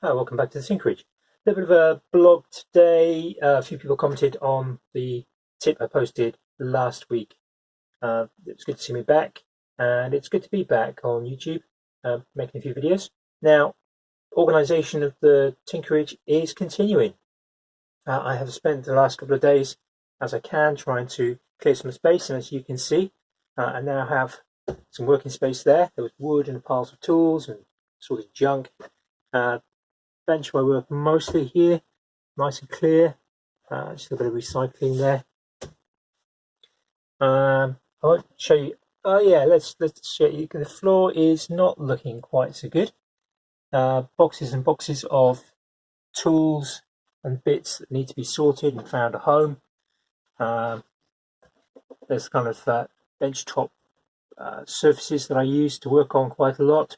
Hi, welcome back to the TInkerage. A little bit of a blog today. A few people commented on the tip I posted last week. It's good to see me back, and it's good to be back on YouTube, making a few videos. Now, organisation of the TInkerage is continuing. I have spent the last couple of days, as I can, trying to clear some space, and as you can see, I now have some working space there. There was wood and piles of tools and sort of junk. Bench where I work mostly here, nice and clear. Just a bit of recycling there. I won't show you. Oh yeah, let's show you. The floor is not looking quite so good. Boxes and boxes of tools and bits that need to be sorted and found a home. There's kind of bench top surfaces that I use to work on quite a lot.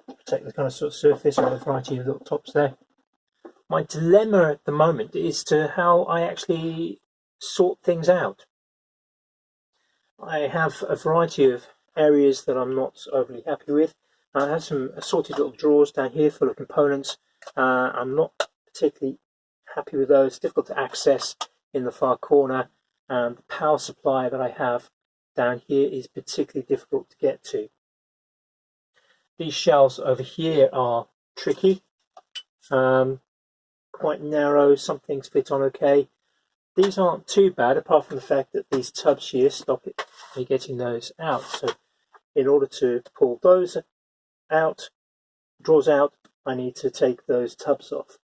Protect the kind of sort of surface and a variety of little tops there. My dilemma at the moment is to how I actually sort things out. I have a variety of areas that I'm not overly happy with. I have some assorted little drawers down here full of components. I'm not particularly happy with those. Difficult to access in the far corner, and the power supply that I have down here is particularly difficult to get to. These shelves over here are tricky, quite narrow. Some things fit on okay. These aren't too bad, apart from the fact that these tubs here stop me getting those out. So in order to pull those out, drawers out, I need to take those tubs off.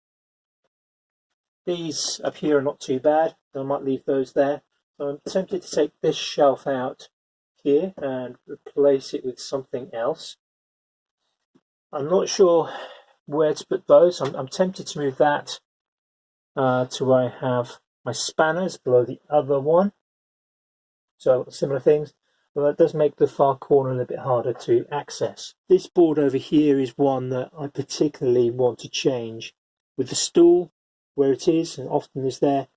These up here are not too bad. I might leave those there. So I'm tempted to take this shelf out here and replace it with something else. I'm not sure where to put those. I'm tempted to move that to where I have my spanners below the other one. So similar things, but that does make the far corner a little bit harder to access. This board over here is one that I particularly want to change. With the stool where it is and often is there,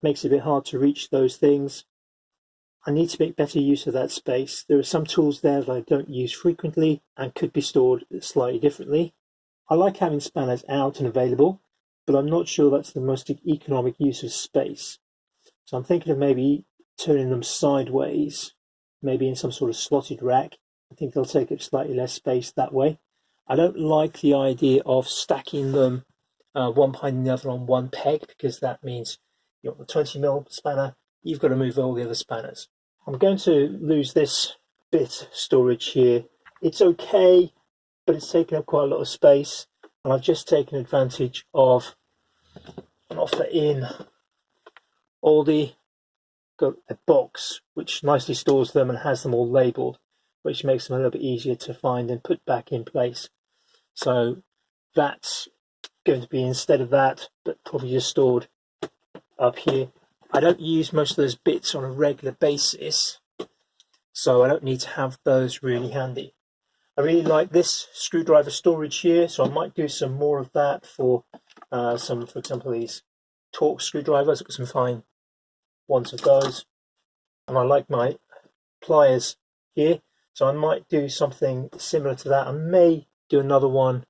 makes it a bit hard to reach those things. I need to make better use of that space. There are some tools there that I don't use frequently and could be stored slightly differently. I like having spanners out and available, but I'm not sure that's the most economic use of space. So I'm thinking of maybe turning them sideways, maybe in some sort of slotted rack. I think they'll take up slightly less space that way. I don't like the idea of stacking them one behind the other on one peg, because that means you've got the 20mm spanner, you've got to move all the other spanners. I'm going to lose this bit storage here. It's okay, but it's taking up quite a lot of space, and I've just taken advantage of an offer in Aldi. Got a box which nicely stores them and has them all labelled, which makes them a little bit easier to find and put back in place. So that's going to be instead of that, but probably just stored up here. I don't use most of those bits on a regular basis, so I don't need to have those really handy. I really like this screwdriver storage here, so I might do some more of that for for example, these Torx screwdrivers. I've got some fine ones of those, and I like my pliers here, so I might do something similar to that. I may do another one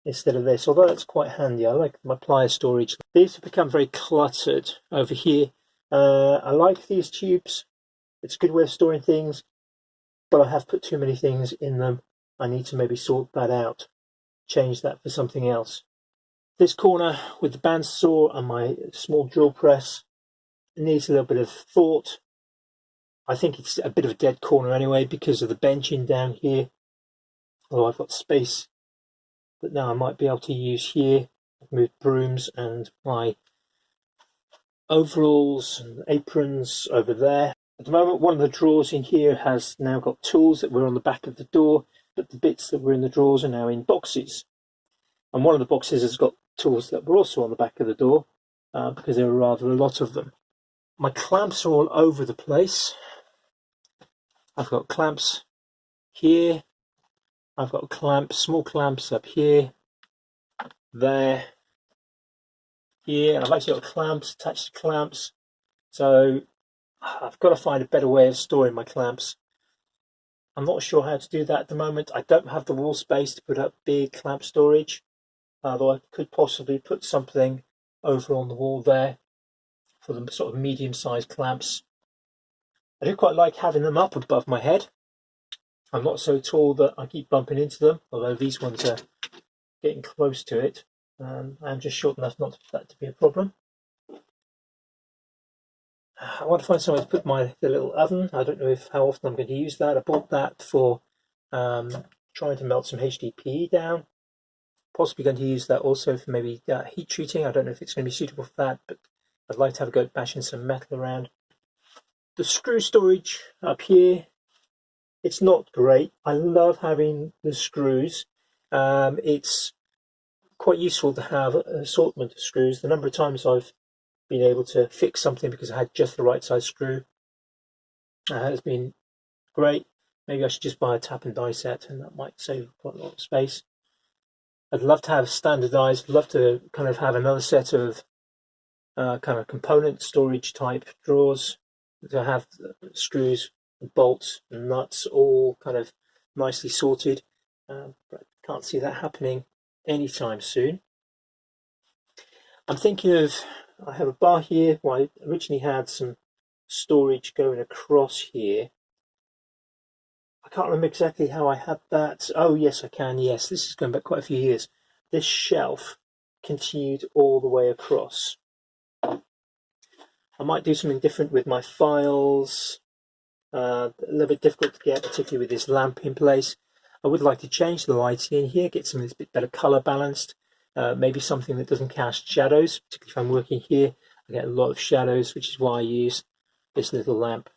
instead of this, although that's quite handy. I like my plier storage. These have become very cluttered over here. I like these tubes. It's a good way of storing things, but I have put too many things in them. I need to maybe sort that out, change that for something else. This corner with the bandsaw and my small drill press needs a little bit of thought. I think it's a bit of a dead corner anyway because of the benching down here, although I've got space that now I might be able to use here. I've moved brooms and my overalls and aprons over there. At the moment, one of the drawers in here has now got tools that were on the back of the door, but the bits that were in the drawers are now in boxes. And one of the boxes has got tools that were also on the back of the door because there were rather a lot of them. My clamps are all over the place. I've got clamps here. I've got clamps, small clamps up here, there, here, and I've actually got clamps attached to clamps. So I've got to find a better way of storing my clamps. I'm not sure how to do that at the moment. I don't have the wall space to put up big clamp storage. although I could possibly put something over on the wall there for the sort of medium-sized clamps. I do quite like having them up above my head. I'm not so tall that I keep bumping into them, although these ones are getting close to it. I'm just short enough not for that to be a problem. I want to find somewhere to put the little oven. I don't know how often I'm going to use that. I bought that for trying to melt some HDPE down. Possibly going to use that also for maybe heat treating. I don't know if it's going to be suitable for that, but I'd like to have a go at bashing some metal around. The screw storage up here, it's not great. I love having the screws. It's quite useful to have an assortment of screws. The number of times I've been able to fix something because I had just the right size screw has been great. Maybe I should just buy a tap and die set, and that might save quite a lot of space. I'd love to have standardized, love to kind of have another set of kind of component storage type drawers to have screws, bolts, and nuts all kind of nicely sorted. But I can't see that happening anytime soon. I'm thinking of, I have a bar here. Well, I originally had some storage going across here. I can't remember exactly how I had that. Oh, yes, I can. Yes, this is going back quite a few years. This shelf continued all the way across. I might do something different with my files. A little bit difficult to get, particularly with this lamp in place. I would like to change the lighting in here, get something that's a bit better colour balanced. Maybe something that doesn't cast shadows, particularly if I'm working here. I get a lot of shadows, which is why I use this little lamp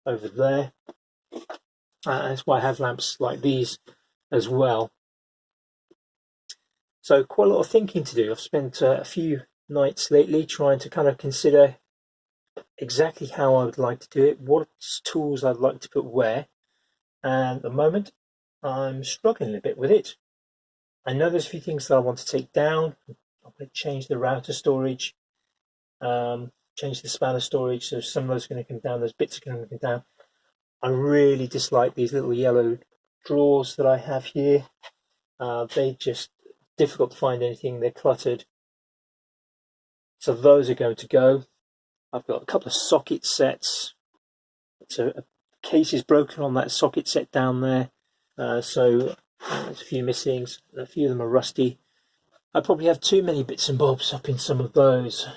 over there. That's why I have lamps like these as well. So quite a lot of thinking to do. I've spent a few nights lately trying to kind of consider exactly how I would like to do it, what tools I'd like to put where, and at the moment I'm struggling a bit with it. I know there's a few things that I want to take down. I'm going to change the router storage, change the spanner storage, so some of those are going to come down, those bits are going to come down. I really dislike these little yellow drawers that I have here. They're just difficult to find anything, they're cluttered. So those are going to go. I've got a couple of socket sets. So a case is broken on that socket set down there. So there's a few missings. A few of them are rusty. I probably have too many bits and bobs up in some of those.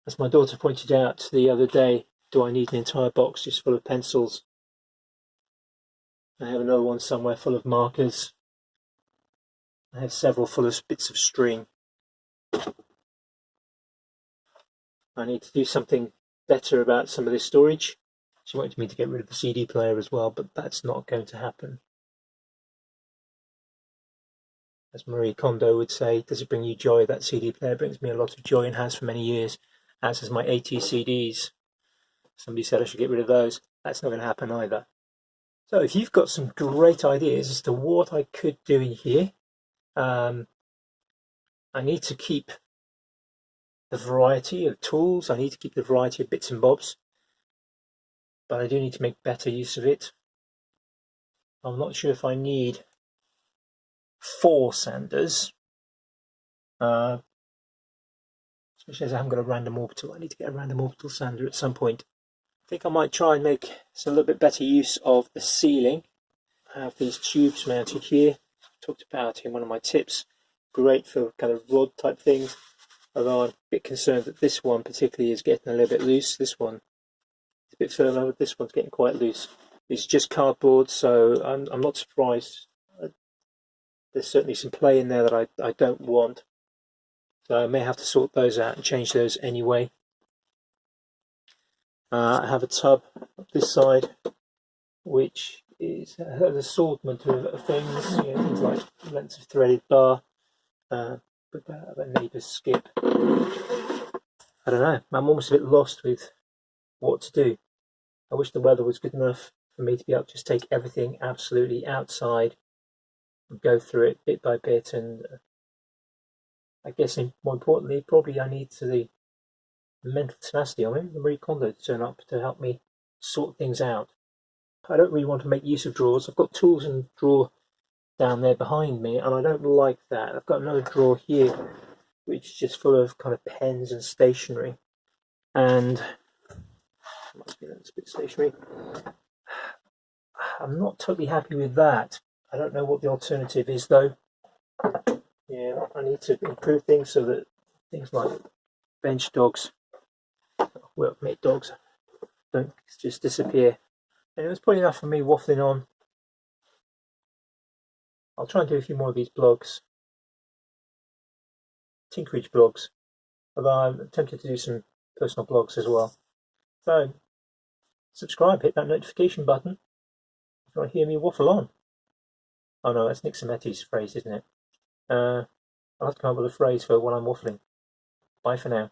As my daughter pointed out the other day, do I need an entire box just full of pencils? I have another one somewhere full of markers. I have several full of bits of string. I need to do something better about some of this storage. She wanted me to get rid of the CD player as well, but that's not going to happen. As Marie Kondo would say, does it bring you joy? That CD player brings me a lot of joy and has for many years, as has my 80 CDs. Somebody said I should get rid of those. That's not going to happen either. So if you've got some great ideas as to what I could do in here, I need to keep the variety of tools. I need to keep the variety of bits and bobs, but I do need to make better use of it. I'm not sure if I need 4 sanders, especially as I haven't got a random orbital. I need to get a random orbital sander at some point. I think I might try and make a little bit better use of the ceiling. I have these tubes mounted here. I talked about in one of my tips. Great for kind of rod type things. Although I'm a bit concerned that this one particularly is getting a little bit loose. This one is a bit firmer, this one's getting quite loose. It's just cardboard, so I'm not surprised. There's certainly some play in there that I don't want. So I may have to sort those out and change those anyway. I have a tub up this side, which is an assortment of things, things like lengths of threaded bar, but a neighbour's skip. I don't know, I'm almost a bit lost with what to do. I wish the weather was good enough for me to be able to just take everything absolutely outside and go through it bit by bit, and I guess more importantly, probably I need the mental tenacity of him, Marie Kondo, to turn up to help me sort things out. I don't really want to make use of drawers. I've got tools and drawer down there behind me, and I don't like that. I've got another drawer here which is just full of kind of pens and stationery, and that's a bit stationery. I'm not totally happy with that. I don't know what the alternative is though. Yeah, I need to improve things so that things like bench dogs, workmate dogs, don't just disappear. And it was probably enough for me waffling on. I'll try and do a few more of these blogs, TInkerage blogs, although I'm tempted to do some personal blogs as well. So, subscribe, hit that notification button if you want to hear me waffle on. Oh no, that's Nick Sametti's phrase, isn't it? I'll have to come up with a phrase for when I'm waffling. Bye for now.